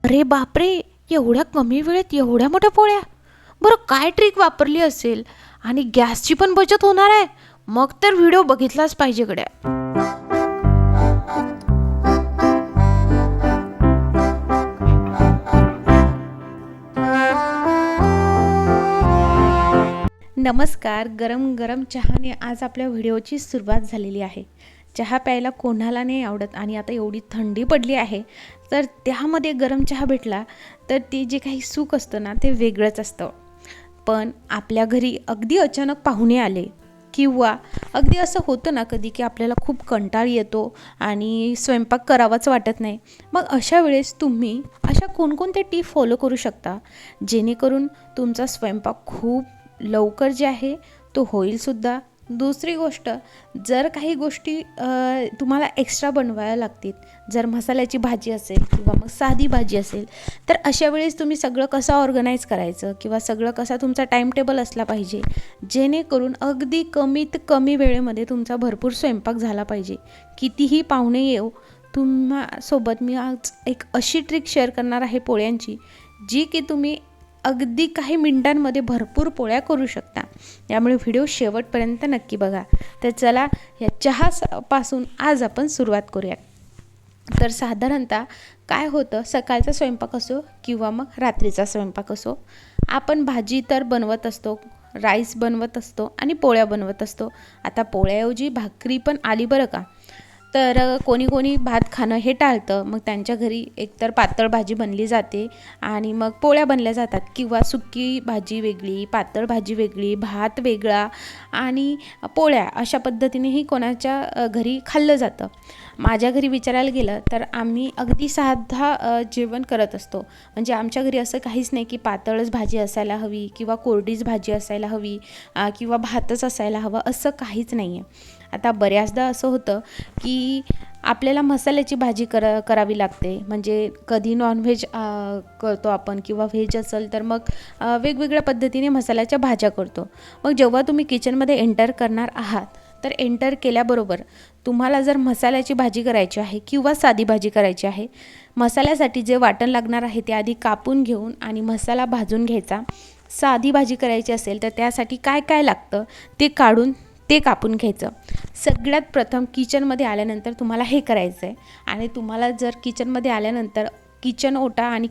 अरे बापरे! एवढ्या कमी वेळेत एवढ्या मोठ्या पोळ्या! बरं काय ट्रिक वापरली असेल? आणि गॅसची पण बचत होणार आहे. मग तर व्हिडिओ बघितलाच पाहिजे गड्या. नमस्कार. गरम गरम चहाने आज आपल्या व्हिडिओची सुरुवात झालेली आहे. चहा प्यायला कोणाला नाही आवडत आणि आता एवढी थंडी पडली आहे, तर त्यामध्ये गरम चहा भेटला तर ते जे काही सुख असतं ना ते वेगळंच असतं. पण आपल्या घरी अगदी अचानक पाहुणे आले किंवा अगदी असं होतं ना कधी की आपल्याला खूप कंटाळ येतो आणि स्वयंपाक करावाच वाटत नाही. मग अशा वेळेस तुम्ही अशा कोणकोणत्या टिप फॉलो करू शकता जेणेकरून तुमचा स्वयंपाक खूप लवकर जे आहे तो होईलसुद्धा. दुसरी गोष्ट, जर काही गोष्टी तुम्हाला एक्स्ट्रा बनवायला लागतील, जर मसाल्याची भाजी असेल किंवा मग साधी भाजी असेल, तर अशा वेळेस तुम्ही सगळं कसं ऑर्गनाईज करायचं किंवा सगळं कसा तुमचा टाईम टेबल असला पाहिजे जेणेकरून अगदी कमीत कमी वेळेमध्ये तुमचा भरपूर स्वयंपाक झाला पाहिजे. कितीही पाहुणे येऊ, तुम्हासोबत मी आज एक अशी ट्रिक शेअर करणार आहे पोळ्यांची, जी की तुम्ही अगदी काही मिनिटांमध्ये भरपूर पोळ्या करू शकता. त्यामुळे व्हिडिओ शेवटपर्यंत नक्की बघा. तर चला या चहापासून आज आपण सुरुवात करूया. तर साधारणतः काय होतं, सकाळचा स्वयंपाक असो किंवा मग रात्रीचा स्वयंपाक असो, आपण भाजी तर बनवत असतो, राईस बनवत असतो आणि पोळ्या बनवत असतो. आता पोळ्याऐवजी भाकरी पण आली बरं का. तर कोणी कोणी भात खाणं हे टाळतं. मग त्यांच्या घरी एकतर पातळ भाजी बनली जाते आणि मग पोळ्या बनल्या जातात किंवा सुकी भाजी वेगळी, पातळ भाजी वेगळी, भात वेगळा आणि पोळ्या अशा पद्धतीनेही कोणाच्या घरी खाल्लं जातं. माझ्या घरी विचारायला गेलं तर आम्ही अगदी साधा जेवण करत असतो. म्हणजे आमच्या घरी असं काहीच नाही की पातळच भाजी असायला हवी किंवा कोरडीच भाजी असायला हवी किंवा भातच असायला हवं, असं काहीच नाही आहे. आता बऱ्याचदा असं होतं की आपल्याला मसाल्याची भाजी करावी लागते. म्हणजे कधी नॉनव्हेज करतो आपण किंवा व्हेज असेल तर मग वेगवेगळ्या पद्धतीने मसाल्याच्या भाज्या करतो. मग जेव्हा तुम्ही किचनमध्ये एंटर करणार आहात, तर एंटर केल्याबरोबर तुम्हाला जर मसाल्याची भाजी करायची आहे किंवा साधी भाजी करायची आहे, मसाल्यासाठी जे वाटण लागणार आहे ते आधी कापून घेऊन आणि मसाला भाजून घ्यायचा. साधी भाजी करायची असेल तर त्यासाठी काय काय लागतं ते काढून ते कापून घ्यायचं. सगळ्यात प्रथम किचनमध्ये आल्यानंतर तुम्हाला हे करायचं आहे. आणि तुम्हाला जर किचनमध्ये आल्यानंतर किचन ओटा आणि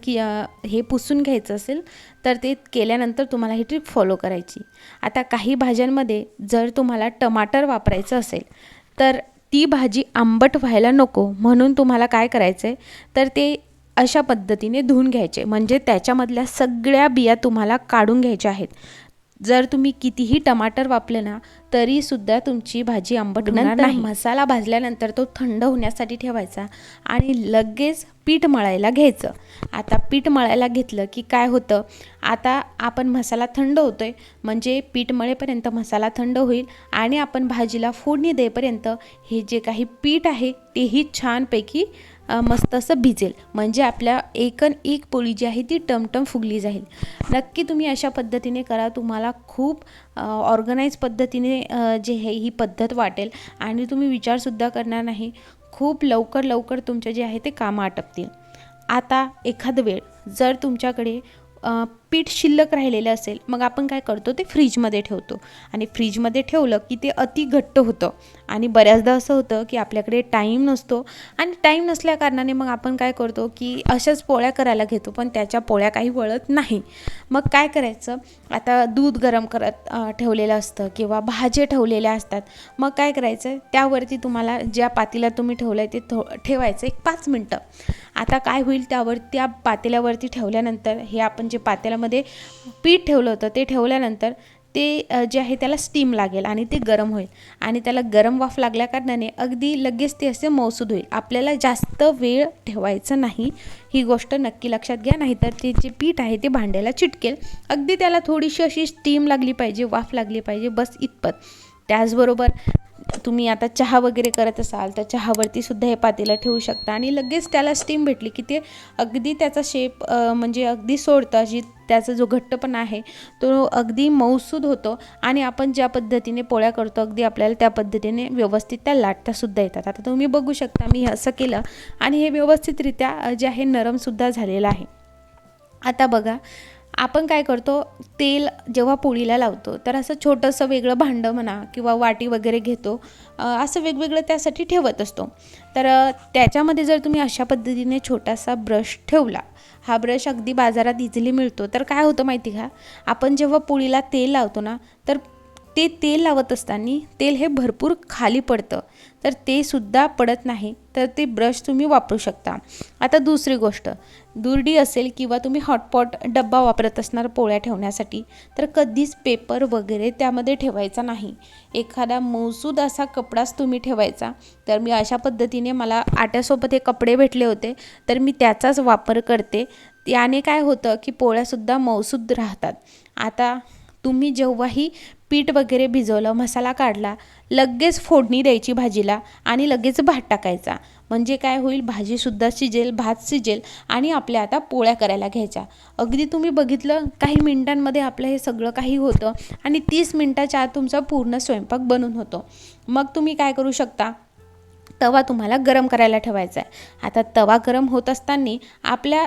हे पुसून घ्यायचं असेल तर ते केल्यानंतर तुम्हाला ही ट्रिप फॉलो करायची. आता काही भाज्यांमध्ये जर तुम्हाला टमाटर वापरायचं असेल तर ती भाजी आंबट व्हायला नको म्हणून तुम्हाला काय करायचं आहे, तर ते अशा पद्धतीने धुवून घ्यायचे. म्हणजे त्याच्यामधल्या सगळ्या बिया तुम्हाला काढून घ्यायच्या आहेत. जर तुम्ही कितीही टमाटर वापरले ना तरीसुद्धा तुमची भाजी आंबट होणार नाही. मसाला भाजल्यानंतर तो थंड होण्यासाठी ठेवायचा आणि लगेच पीठ मळायला घ्यायचं. आता पीठ मळायला घेतलं की काय होतं, आता आपण मसाला थंड होतोय म्हणजे पीठ मळेपर्यंत मसाला थंड होईल आणि आपण भाजीला फोडणी देईपर्यंत हे जे काही पीठ आहे तेही छानपैकी मस्त असं भिजेल. म्हणजे आपल्या एकन एक पोळी जी आहे ती टमटम फुगली जाईल. नक्की तुम्ही अशा पद्धतीने करा. तुम्हाला खूप ऑर्गनाईज पद्धतीने जे आहे ही पद्धत वाटेल आणि तुम्ही विचारसुद्धा करणार नाही. खूप लवकर लवकर तुमचे जे आहे ते कामं आटपतील. आता एखाद वेळ जर तुमच्याकडे पीठ शिल्लक राहिलेलं असेल, मग आपण काय करतो ते फ्रीजमध्ये ठेवतो आणि फ्रीजमध्ये ठेवलं की ते अति घट्ट होतं. आणि बऱ्याचदा असं होतं की आपल्याकडे टाईम नसतो आणि टाईम नसल्या कारणाने मग आपण काय करतो की अशाच पोळ्या करायला घेतो, पण त्याच्या पोळ्या काही वळत नाही. मग काय करायचं, आता दूध गरम करत ठेवलेलं असतं किंवा भाज्या ठेवलेल्या असतात. मग काय करायचं, त्यावरती तुम्हाला ज्या पातेल्यात तुम्ही ठेवलं आहे ते ठेवायचं एक 5 मिनटं. आता काय होईल, त्या पातेल्यावरती ठेवल्यानंतर हे आपण जे पातेल्यामध्ये पीठ ठेवलं होतं ते ठेवल्यानंतर ते जे आहे त्याला स्टीम लागेल आणि ते गरम होईल आणि त्याला गरम वाफ लागल्या कारणाने अगदी लगेच ते असे मऊसूद होईल. आपल्याला जास्त वेळ ठेवायचं नाही, ही गोष्ट नक्की लक्षात घ्या. नाहीतर ते जे पीठ आहे ते भांड्याला चिटकेल. अगदी त्याला थोडीशी अशी स्टीम लागली पाहिजे, वाफ लागली पाहिजे, बस इतपत. त्याचबरोबर तुम्ही आता चहा वगैरे करत असाल तर चहावरती सुद्धा हे पातेलं ठेवू शकता आणि लगेच त्याला स्टीम भेटली की ते अगदी त्याचा शेप म्हणजे अगदी सोडतं, अशी त्याचा जो घट्टपणा आहे तो अगदी मऊसूद होतो आणि आपण ज्या पद्धतीने पोळ्या करतो अगदी आपल्याला त्या पद्धतीने व्यवस्थित त्या लाटतासुद्धा येतात. आता तुम्ही बघू शकता मी असं केलं आणि हे व्यवस्थितरित्या जे आहे नरमसुद्धा झालेलं आहे. आता बघा आपण काय करतो, तेल जेव्हा पोळीला लावतो तर असं छोटंसं वेगळं भांडं म्हणा किंवा वाटी वगैरे घेतो, असं वेगवेगळं त्यासाठी ठेवत असतो. तर त्याच्यामध्ये जर तुम्ही अशा पद्धतीने छोटासा ब्रश ठेवला, हा ब्रश अगदी बाजारात इझिली मिळतो, तर काय होतं माहिती का, आपण जेव्हा पोळीला तेल लावतो ना तर ते तेल लावत असताना तेल हे भरपूर खाली पडतं, तर ते सुद्धा पडत नाही, तर ते ब्रश तुम्ही वापरू शकता. आता दुसरी गोष्ट, दुर्डी असेल किंवा तुम्ही हॉटपॉट डब्बा वापरत असणार पोळ्या ठेवण्यासाठी, तर कधीच पेपर वगैरे त्यामध्ये ठेवायचा नाही. एखादा मौसूद असा कपडाच तुम्ही ठेवायचा. तर मी अशा पद्धतीने मला आट्यासोबत हे कपडे भेटले होते तर मी त्याचाच वापर करते. याने काय होतं की पोळ्यासुद्धा मौसूद राहतात. आता तुम्ही जेव्हाही पीठ वगैरे भिजवलं, मसाला काढला, लगेच फोडणी द्यायची भाजीला आणि लगेच भात टाकायचा. म्हणजे काय होईल, भाजीसुद्धा शिजेल, भात शिजेल आणि आपल्या आता पोळ्या करायला घ्यायच्या. अगदी तुम्ही बघितलं काही मिनिटांमध्ये आपलं हे सगळं काही होतं आणि 30 मिनिटाच्या आत तुमचा पूर्ण स्वयंपाक बनून होतो. मग तुम्ही काय करू शकता, तवा तुम्हाला गरम करायला ठेवायचा आहे. आता तवा गरम होत असताना आपल्या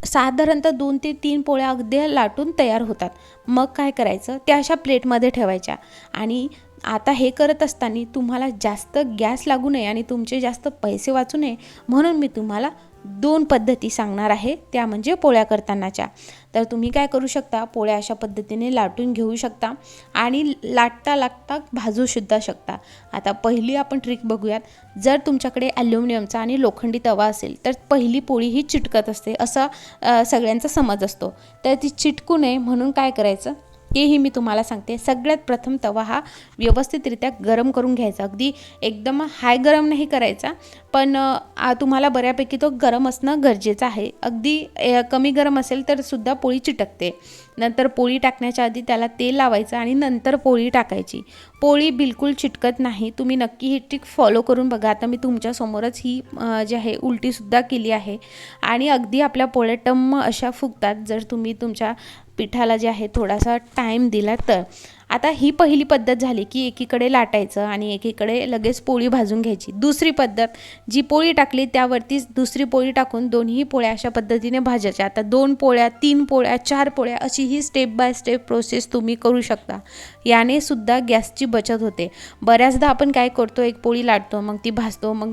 साधारणतः 2 ते 3 पोळ्या अगदी लाटून तयार होतात. मग काय करायचं, त्या अशा प्लेटमध्ये ठेवायच्या आणि आता हे करत असताना तुम्हाला जास्त गॅस लागू नये आणि तुमचे जास्त पैसे वाचू नये म्हणून मी तुम्हाला 2 पद्धती सांगणार आहे, त्या म्हणजे पोळ्या करतानाच्या. तर तुम्ही काय करू शकता, पोळ्या अशा पद्धतीने लाटून घेऊ शकता आणि लाटता लाटता भाजूसुद्धा शकता. आता पहिली आपण ट्रिक बघूयात. जर तुमच्याकडे ॲल्युमिनियमचा आणि लोखंडी तवा असेल तर पहिली पोळी ही चिटकत असते असा सगळ्यांचा समज असतो. तर ती चिटकू नये म्हणून काय करायचं तेही मी तुम्हाला सांगते. सगळ्यात प्रथम तवा हा व्यवस्थितरित्या गरम करून घ्यायचा. अगदी एकदम हाय गरम नाही करायचा, पण तुम्हाला बऱ्यापैकी तो गरम असणं गरजेचं आहे. अगदी कमी गरम असेल तर सुद्धा पोळी चिटकते. नंतर पोळी टाकण्याच्या आधी त्याला तेल लावायचं आणि नंतर पोळी टाकायची. पोळी बिलकुल चिटकत नाही. तुम्ही नक्की ही ट्रिक फॉलो करून बघा. आता मी तुमच्यासमोरच ही जी आहे उलटीसुद्धा केली आहे आणि अगदी आपल्या पोळ्या टम्म अशा फुगतात जर तुम्ही तुमच्या पिठाला जे आहे थोडासा टाईम दिला तर. आता ही पहिली पद्धत झाली की एकीकडे लाटायचं आणि एकीकडे लगेच पोळी भाजून घ्यायची. दुसरी पद्धत, जी पोळी टाकली त्यावरतीच दुसरी पोळी टाकून दोन्ही पोळ्या अशा पद्धतीने भाजायच्या. आता 2 पोळ्या, 3 पोळ्या, 4 पोळ्या अशी ही स्टेप बाय स्टेप प्रोसेस तुम्ही करू शकता. याने सुद्धा गॅसची बचत होते. बऱ्याचदा आपण काय करतो, एक पोळी लाटतो, मग ती भाजतो, मग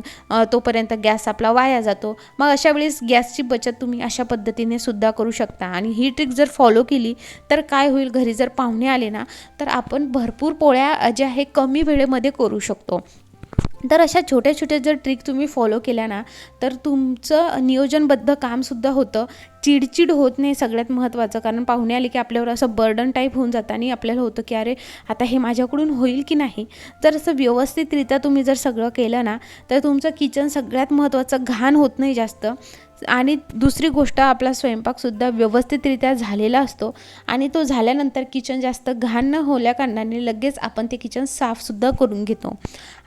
तोपर्यंत गॅस आपला वाया जातो. मग अशा वेळेस गॅसची बचत तुम्ही अशा पद्धतीने सुद्धा करू शकता. आणि ही ट्रिक जर फॉलो केली तर काय होईल, घरी जर पाहुणे आले ना तर आपण भरपूर पोळ्या ज्या आहे कमी वेळेमध्ये करू शकतो. तर अशा छोट्या छोट्या जर ट्रिक तुम्ही फॉलो केल्या ना तर तुमचं नियोजनबद्ध कामसुद्धा होतं, चिडचिड होत नाही सगळ्यात महत्त्वाचं. कारण पाहुणे आले की आपल्यावर असं बर्डन टाईप होऊन जातं आणि आपल्याला होतं की अरे आता हे माझ्याकडून होईल की नाही. तर असं व्यवस्थितरित्या तुम्ही जर सगळं केलं ना तर तुमचं किचन सगळ्यात महत्त्वाचं घाण होत नाही जास्त. आणि दुसरी गोष्ट, आपला स्वयंपाकसुद्धा व्यवस्थितरित्या झालेला असतो आणि तो झाल्यानंतर किचन जास्त घाण न होल्या कारणाने लगेच आपण ते किचन साफसुद्धा करून घेतो.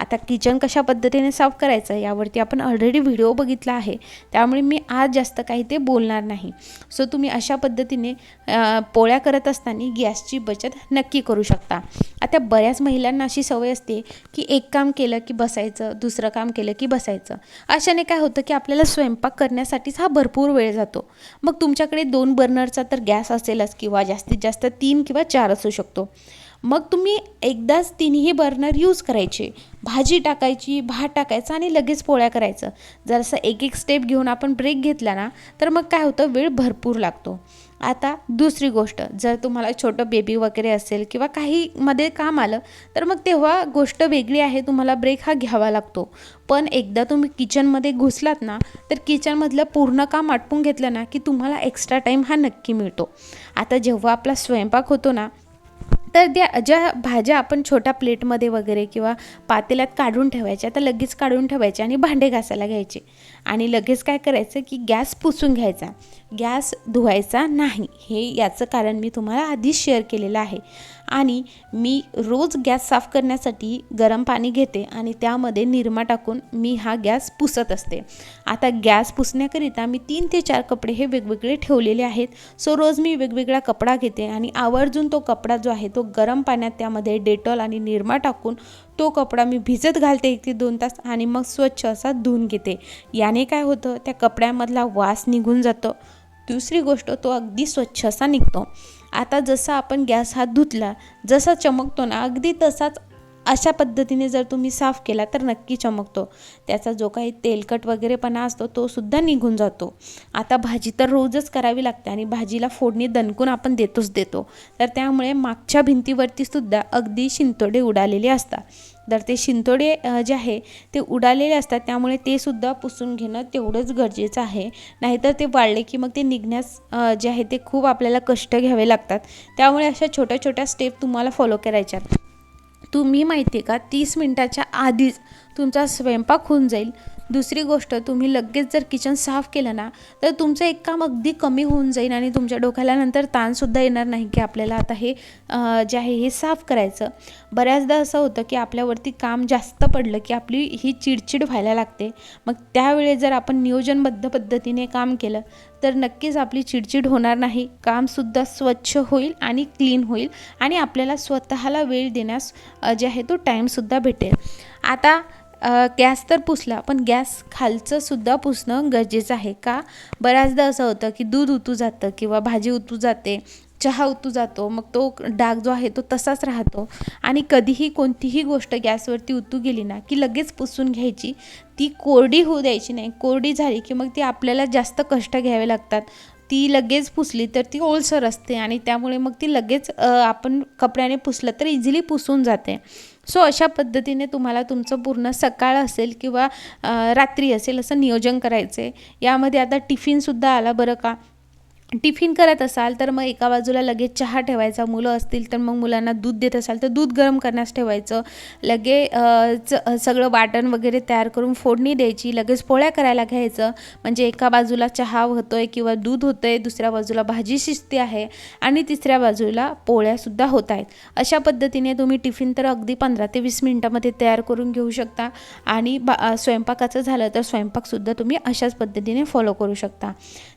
आता किचन कशा पद्धतीने साफ करायचं यावरती आपण ऑलरेडी व्हिडिओ बघितला आहे, त्यामुळे मी आज जास्त काही ते बोलणार नाही. सो तुम्ही अशा पद्धतीने पोळ्या करत असताना गॅसची बचत नक्की करू शकता. आता बऱ्याच महिलांना अशी सवय असते की एक काम केलं की बसायचं, दुसरं काम केलं की बसायचं. अशाने काय होतं की आपल्याला स्वयंपाक करण्यासाठी हा भरपूर वेळ जातो. मग तुमच्याकडे 2 बर्नरचा तर गॅस असेलच किंवा जास्तीत जास्त 3 किंवा 4 असू शकतो. मग तुम्ही एकदाच 3ही बर्नर यूज करायचे. भाजी टाकायची, भात टाकायचा आणि लगेच पोळ्या करायचं. जर असं एक एक स्टेप घेऊन आपण ब्रेक घेतला ना तर मग काय होतं, वेळ भरपूर लागतो. आता दुसरी गोष्ट, जर तुम्हाला छोटं बेबी वगैरे असेल किंवा काही मध्ये काम आलं तर मग तेव्हा गोष्ट वेगळी आहे, तुम्हाला ब्रेक हा घ्यावा लागतो. पण एकदा तुम्ही किचनमध्ये घुसलात ना तर किचनमधलं पूर्ण काम आटपून घेतलं ना की तुम्हाला एक्स्ट्रा टाईम हा नक्की मिळतो. आता जेव्हा आपला स्वयंपाक होतो ना तर ज्या भाज्या आपण छोट्या प्लेटमध्ये वगैरे किंवा पातेल्यात काढून ठेवायच्या तर लगेच काढून ठेवायच्या आणि भांडे घासायला घ्यायचे. आणि लगेच काय करायचं की गॅस पुसून घ्यायचा, गॅस धुवायचा नाही. हे याचं कारण मी तुम्हाला आधीच शेअर केलेलं आहे. आणि मी रोज गॅस साफ करण्यासाठी गरम पाणी घेते आणि त्यामध्ये निरमा टाकून मी हा गॅस पुसत असते. आता गॅस पुसण्याकरिता मी 3 ते 4 कपडे हे वेगवेगळे ठेवलेले आहेत. सो रोज मी वेगवेगळा कपडा घेते आणि आवर्जून तो कपडा जो आहे तो गरम पाण्यात त्यामध्ये डेटॉल आणि निरमा टाकून तो कपडा मी भिजत घालते 1 ते 2 तास आणि मग स्वच्छ असा धुवून घेते. याने काय होतं, त्या कपड्यामधला वास निघून जातो. दुसरी गोष्ट, तो अगदी स्वच्छ असा निघतो. आता जसा आपण गॅस हात धुतला, जसा चमकतो ना, अगदी तसाच अशा पद्धतीने जर तुम्ही साफ केला तर नक्की चमकतो. त्याचा जो काही तेलकट वगैरेपणा असतो तो सुद्धा निघून जातो. आता भाजी तर रोजच करावी लागते आणि भाजीला फोडणी दणकून आपण देतो, तर त्यामुळे मागच्या भिंतीवरती सुद्धा अगदी शिंतोडे उडालेले असतात. तर ते शिंतोडे जे आहे ते उडालेले असतात, त्यामुळे ते सुद्धा पुसून घेणं तेवढंच गरजेचं आहे. नाहीतर ते वाळले की मग ते निघण्यास जे आहे ते खूप आपल्याला कष्ट घ्यावे लागतात. त्यामुळे अशा छोट्या छोट्या स्टेप तुम्हाला फॉलो करायच्या. तुम्ही माहिती आहे का, 30 मिनटाच्या आधीच तुमचा स्वयंपाक होऊन जाईल. दुसरी गोष्ट, तुम्ही लगेच जर किचन साफ केलं ना तर तुमचं एक काम अगदी कमी होऊन जाईल आणि तुमच्या डोक्याला नंतर ताणसुद्धा येणार नाही की आपल्याला आता हे जे आहे हे साफ करायचं. बऱ्याचदा असं होतं की आपल्यावरती काम जास्त पडलं की आपली ही चिडचिड व्हायला लागते. मग त्यावेळेस जर आपण नियोजनबद्ध पद्धतीने काम केलं तर नक्कीच आपली चिडचिड होणार नाही. कामसुद्धा स्वच्छ होईल आणि क्लीन होईल आणि आपल्याला स्वतःला वेळ देण्यास जे आहे तो टाईमसुद्धा भेटेल. आता गॅस तर पुसला, पण गॅस खालचं सुद्धा पुसणं गरजेचं आहे. का, बऱ्याचदा असं होतं की दूध उतू जातं किंवा भाजी उतू जाते, चहा उतू जातो, मग तो डाग जो आहे तो तसाच राहतो. आणि कधीही कोणतीही गोष्ट गॅसवरती उतू गेली ना की लगेच पुसून घ्यायची, ती कोरडी होऊ द्यायची नाही. कोरडी झाली की मग ती आपल्याला जास्त कष्ट घ्यावे लागतात. ती लगेच पुसली तर ती ओलसर असते आणि त्यामुळे मग ती लगेच आपण कपड्याने पुसलं तर इझिली पुसून जाते. सो अशा पद्धतीने तुम्हाला तुमचं पूर्ण सकाळ असेल किंवा रात्री असेल असं नियोजन करायचं आहे. यामध्ये आता टिफिनसुद्धा आला बरं का. टिफिन करत असाल तर मग एका बाजूला लगेच चहा ठेवायचा, मुलं असतील तर मग मुलांना दूध देत असाल तर दूध गरम करण्यास ठेवायचं. सगळं वाटण वगैरे तयार करून फोडणी द्यायची, लगेच पोळ्या करायला घ्यायचं. म्हणजे एका बाजूला चहा होतोय किंवा दूध होतंय, दुसऱ्या बाजूला भाजी शिजते आहे आणि तिसऱ्या बाजूला पोळ्यासुद्धा होत आहेत. अशा पद्धतीने तुम्ही टिफिन तर अगदी 15 ते 20 मिनटामध्ये तयार करून घेऊ शकता. आणि स्वयंपाकाचं झालं तर स्वयंपाकसुद्धा तुम्ही अशाच पद्धतीने फॉलो करू शकता.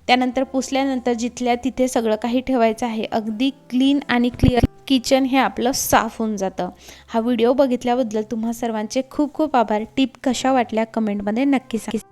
त्यानंतर पुसल्यानंतर जिथल्या तिथे सगळं काही ठेवायचं आहे. अगदी क्लीन आणि क्लिअर किचन हे आपलं साफ होऊन जातं. हा व्हिडिओ बघितल्याबद्दल तुम्हा सर्वांचे खूप खूप आभार. टिप कशा वाटल्या कमेंटमध्ये नक्की सांगा.